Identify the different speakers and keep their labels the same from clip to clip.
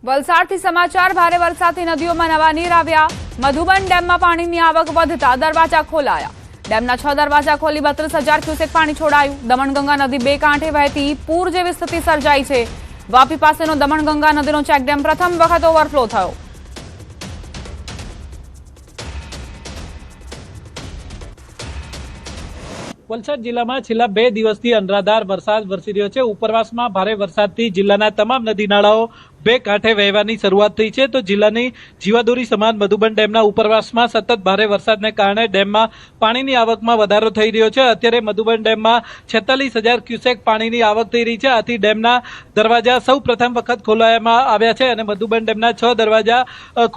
Speaker 1: વલસાડથી સમાચાર ભારે વરસાદથી નદીઓમાં નવા નીર આવ્યા મધુબન ડેમમાં પાણીની આવક વધતા દરવાજા ખોલાયા ડેમના 6 દરવાજા ખોલી 32,000 ક્યુસેક પાણી છોડાયું દમણગંગા નદી બે કાંઠે વહેતી પૂર જેવી સ્થિતિ સર્જાઈ છે વાપી પાસેનો દમણગંગા નદીનો ચેકડેમ પ્રથમ વખત ઓવરફ્લો થયો
Speaker 2: વલસાડ જિલ્લામાં છેલ્લા 2 દિવસથી અનરાધાર વરસાદ વરસી રહ્યો છે ઉપરવાસમાં ભારે વરસાદથી જિલ્લાના તમામ નદી નાળાઓ બે કાંઠે વહેવાની શરૂઆત થઈ છે તો જિલ્લાની જીવાદોરી સમાન મધુબન ડેમના ઉપરવાસમાં સતત ભારે વરસાદને કારણે ડેમમાં પાણીની આવકમાં વધારો થઈ રહ્યો છે અત્યારે મધુબન ડેમમાં 46,000 ક્યુસેક પાણીની આવક થઈ રહી છે આથી ડેમના દરવાજા સૌ પ્રથમ વખત ખોલવામાં આવ્યા છે અને મધુબન ડેમના 6 દરવાજા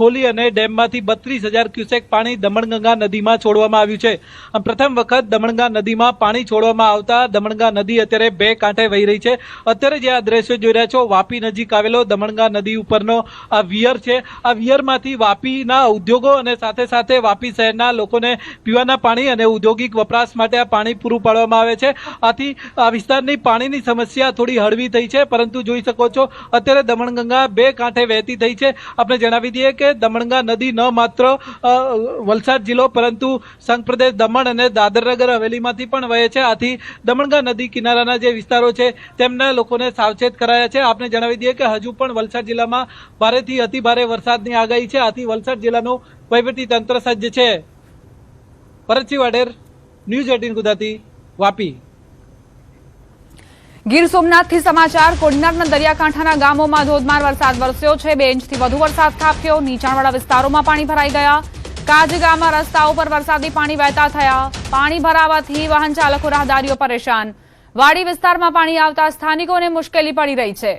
Speaker 2: ખોલી અને ડેમમાંથી 32,000 ક્યુસેક પાણી દમણગંગા નદીમાં છોડવામાં આવ્યું છે પ્રથમ વખત દમણગંગા નદીમાં પાણી છોડવામાં આવતા દમણગંગા નદી અત્યારે બે કાંઠે વહી રહી છે અત્યારે જે આ દ્રશ્યો જોઈ રહ્યા છો વાપી નજીક આવેલો દમણગંગા નદી ઉપરનો આ વિયર છે આ વિયરમાંથી વાપીના ઉદ્યોગો અને સાથે સાથે વાપી શહેરના લોકોને પીવાના પાણી અને ઔદ્યોગિક વપરાશ માટે આ પાણી પૂરું પાડવામાં આવે છે આથી આ વિસ્તારની પાણીની સમસ્યા થોડી હળવી થઈ છે પરંતુ જોઈ શકો છો અત્યારે દમણગંગા બે કાંઠે વહેતી થઈ છે આપણે જણાવી દઈએ કે દમણગંગા નદી ન માત્ર વલસાડ જિલ્લો પરંતુ સંઘ પ્રદેશ દમણ અને દાદરનગર હવેલીમાંથી પણ વહે છે આથી દમણગંગા નદી કિનારાના જે વિસ્તારો છે તેમના લોકોને સાવચેત કરાયા છે આપણે જણાવી દઈએ કે હજુ પણ વલસાડ જિલ્લામાં ભારેથી અતિ ભારે વરસાદની આગાહી છે આથી વલસાડ જિલ્લાનું વહીવટી તંત્ર સજ્જ છે ભરતસિંહ વાડેર ન્યૂઝ 18 ગુજરાતી વાપી
Speaker 1: ગીર સોમનાથથી સમાચાર કોડીનારના દરિયાકાંઠાના ગામોમાં ધોધમાર વરસાદ વરસ્યો છે 2 ઇંચથી વધુ વરસાદ ખાબક્યો નીચાણવાળા વિસ્તારોમાં પાણી ભરાઈ ગયા કાજ ગામમાં રસ્તાઓ પર વરસાદી પાણી વહેતા થયા પાણી ભરાવાથી વાહન ચાલકો રાહદારીઓ પરેશાન વાડી વિસ્તારમાં પાણી આવતા સ્થાનિકોને મુશ્કેલી પડી રહી છે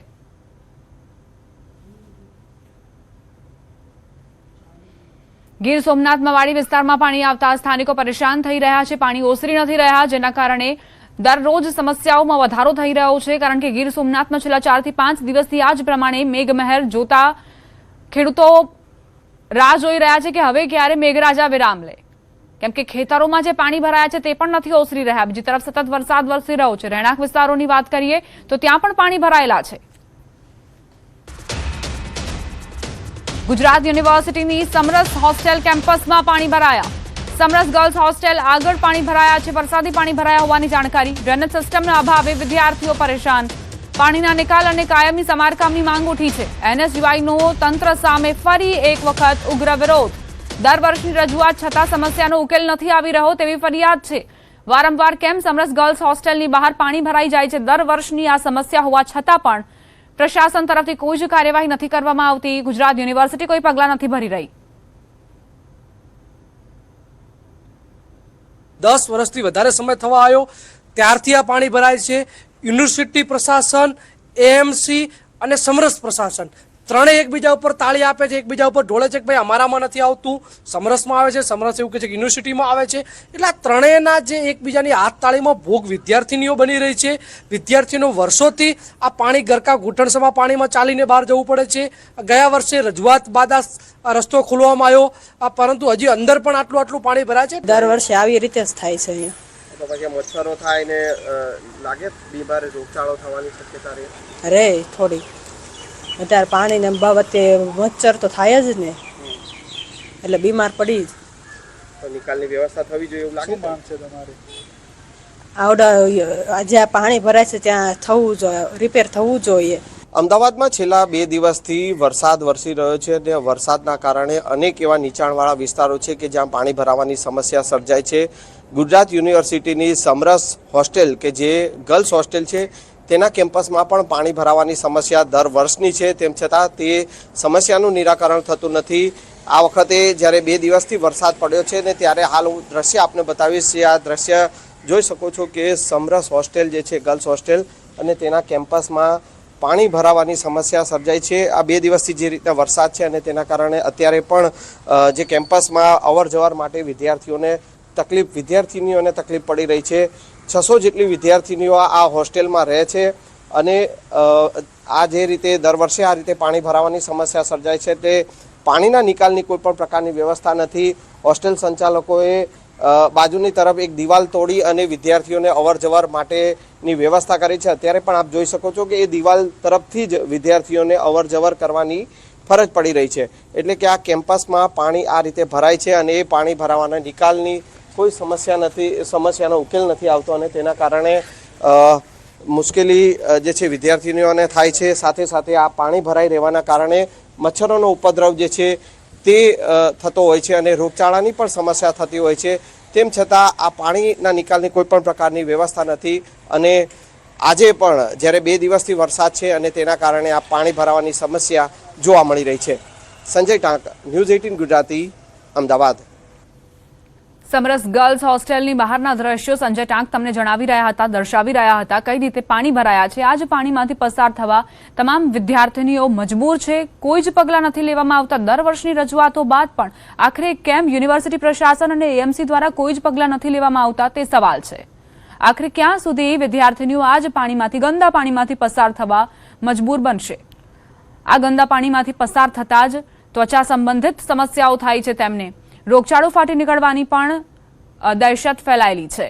Speaker 1: ગીર સોમનાથમાં વાડી વિસ્તારમાં પાણી આવતા સ્થાનિકો પરેશાન થઈ રહ્યા છે પાણી ઓસરી નથી રહ્યા જેના કારણે દરરોજ સમસ્યાઓમાં વધારો થઈ રહ્યો છે કારણ કે ગીર સોમનાથમાં છેલ્લા 4 થી 5 દિવસથી આ જ પ્રમાણે મેઘમહેર જોતા ખેડૂતો રાહ જોઈ રહ્યા છે કે હવે ક્યારે મેઘરાજા વિરામ લે કેમ કે ખેતરોમાં જે પાણી ભરાયા છે તે પણ નથી ઓસરી રહ્યા બીજી તરફ સતત વરસાદ વરસી રહ્યો છે રહેણાંક વિસ્તારોની વાત કરીએ તો ત્યાં પણ પાણી ભરાયેલા છે ગુજરાત યુનિવર્સિટીની સમરસ હોસ્ટેલ કેમ્પસમાં પાણી ભરાયા સમરસ ગર્લ્સ હોસ્ટેલ આગળ પાણી ભરાયા છે વરસાદી પાણી ભરાયા હોવાની જાણકારી ડ્રેનેજ સિસ્ટમના અભાવે વિદ્યાર્થીઓ પરેશાન પાણીના નિકાલ અને કાયમી સમારકામની માંગ ઉઠી છે એનએસયુઆઈનો તંત્ર સામે ફરી એક વખત ઉગ્ર વિરોધ દર વર્ષની રજૂઆત છતાં સમસ્યાનો ઉકેલ નથી આવી રહ્યો તેવી ફરિયાદ છે વારંવાર કેમ સમરસ ગર્લ્સ હોસ્ટેલની બહાર પાણી ભરાઈ જાય છે દર વર્ષની આ સમસ્યા હોવા છતાં પણ પ્રશાસન તરફથી કોઈ જ કાર્યવાહી નથી કરવામાં આવતી ગુજરાત યુનિવર્સિટી કોઈ પગલાં નથી ભરી રહી
Speaker 3: 10 વર્ષથી વધારે સમય થવા આવ્યો ત્યારથી આ પાણી ભરાય છે યુનિવર્સિટી પ્રશાસન એએમસી અને સમરસ પ્રશાસન ત્રણેય એકબીજા ઉપર તાળી આપે છે એકબીજા ઉપર ઢોળે છે કે ભાઈ અમારામાં નથી આવતું સમરસમાં આવે છે સમરસ એવું કહે છે કે યુનિવર્સિટીમાં આવે છે એટલે આ ત્રણેયના જે એકબીજાની હાથ તાળીમાં ભોગ વિદ્યાર્થીનીઓ બની રહી છે વિદ્યાર્થીઓ વર્ષોથી આ પાણી ગરકા ઘૂંટણસમાં પાણીમાં ચાલીને બહાર જવું પડે છે ગયા વર્ષે રજૂઆત બાદ આ રસ્તો ખોલવામાં આવ્યો પરંતુ હજી અંદર પણ આટલું પાણી ભરાય છે
Speaker 4: દર વર્ષે આવી રીતે જ થાય છે અહીંયા
Speaker 5: તો પછી મચ્છરો થાય ને લાગે બીમાર રોગચાળો થવાની શક્યતા રહે
Speaker 4: રે થોડી અત્યારે પાણીને બાબતે મચ્છર તો થાય જ ને એટલે બીમાર પડી
Speaker 5: તો નિકાલની વ્યવસ્થા થવી જોઈએ એવું લાગે છે તમારે
Speaker 4: આવડા જ્યાં પાણી ભરાય છે ત્યાં થવું જોઈએ રિપેર થવું જોઈએ
Speaker 5: અમદાવાદમાં છેલ્લા 2 દિવસથી વરસાદ વરસી રહ્યો છે અને વરસાદના કારણે અનેક એવા નીચાણવાળા વિસ્તારો છે કે જ્યાં પાણી ભરાવાની સમસ્યા સર્જાય છે ગુજરાત યુનિવર્સિટીની સમરસ હોસ્ટેલ કે જે ગર્લ્સ હોસ્ટેલ છે તેના કેમ્પસમાં પણ પાણી ભરાવાની સમસ્યા દર વર્ષની છે તેમ છતાં તે સમસ્યાનું નિરાકરણ થતું નથી આ વખતે જ્યારે 2 દિવસથી વરસાદ પડ્યો છે ને ત્યારે હાલ હું દ્રશ્ય આપને બતાવીશ આ દ્રશ્ય જોઈ શકો છો કે સમરસ હોસ્ટેલ જે છે ગર્લ્સ હોસ્ટેલ અને તેના કેમ્પસમાં પાણી ભરાવાની સમસ્યા સર્જાઈ છે આ 2 દિવસથી જે રીતે વરસાદ છે અને તેના કારણે અત્યારે પણ જે કેમ્પસમાં અવર જવર માટે વિદ્યાર્થીનીઓને તકલીફ પડી રહી છે 600 જેટલી વિદ્યાર્થીનીઓ આ હોસ્ટેલમાં રહે છે અને આ જે રીતે દર વર્ષે આ રીતે પાણી ભરાવાની સમસ્યા સર્જાય છે તે પાણીના નિકાલની કોઈ પણ પ્રકારની વ્યવસ્થા નથી હોસ્ટેલ સંચાલકોએ બાજુની તરફ એક દિવાલ તોડી અને વિદ્યાર્થીઓને અવરજવર માટેની વ્યવસ્થા કરી છે. અત્યારે પણ આપ જોઈ શકો છો કે એ દિવાલ તરફથી જ વિદ્યાર્થીઓને અવરજવર કરવાની ફરજ પડી રહી છે. એટલે કે આ કેમ્પસમાં પાણી આ રીતે ભરાય છે અને એ પાણી ભરાવાના નિકાલની કોઈ સમસ્યાનો ઉકેલ નથી આવતો અને તેના કારણે મુશ્કેલી જે છે વિદ્યાર્થીઓને થાય છે. સાથે સાથે આ પાણી ભરાઈ રહેવાના કારણે મચ્છરોનો ઉપદ્રવ જે છે તે થતો હોય છે અને રોગચાળાની પણ સમસ્યા થતી હોય છે. તેમ છતાં આ પાણીના નિકાલની કોઈ પણ પ્રકારની વ્યવસ્થા નથી અને આજે પણ જ્યારે 2 દિવસથી વરસાદ છે અને તેના કારણે આ પાણી ભરાવાની સમસ્યા જોવા મળી રહી છે. સંજય ટાંક, ન્યૂઝ 18 ગુજરાતી, અમદાવાદ.
Speaker 1: સમરસ ગર્લ્સ હોસ્ટેલની બહારના દ્રશ્યો સંજય ટાંક તમને દર્શાવી રહ્યા હતા કઈ રીતે પાણી ભરાયા છે. આ જ પાણીમાંથી પસાર થવા તમામ વિદ્યાર્થીનીઓ મજબૂર છે. કોઈ જ પગલાં નથી લેવામાં આવતા. દર વર્ષની રજૂઆતો બાદ પણ આખરે કેમ યુનિવર્સિટી પ્રશાસન અને એએમસી દ્વારા કોઈ જ પગલાં નથી લેવામાં આવતા તે સવાલ છે. આખરે ક્યાં સુધી વિદ્યાર્થીનીઓ આ જ પાણીમાંથી, ગંદા પાણીમાંથી પસાર થવા મજબૂર બનશે? આ ગંદા પાણીમાંથી પસાર થતાં જ ત્વચા સંબંધિત સમસ્યાઓ થાય છે તેમને. રોગચાળો ફાટી નીકળવાની પણ દહેશત ફેલાયેલી છે.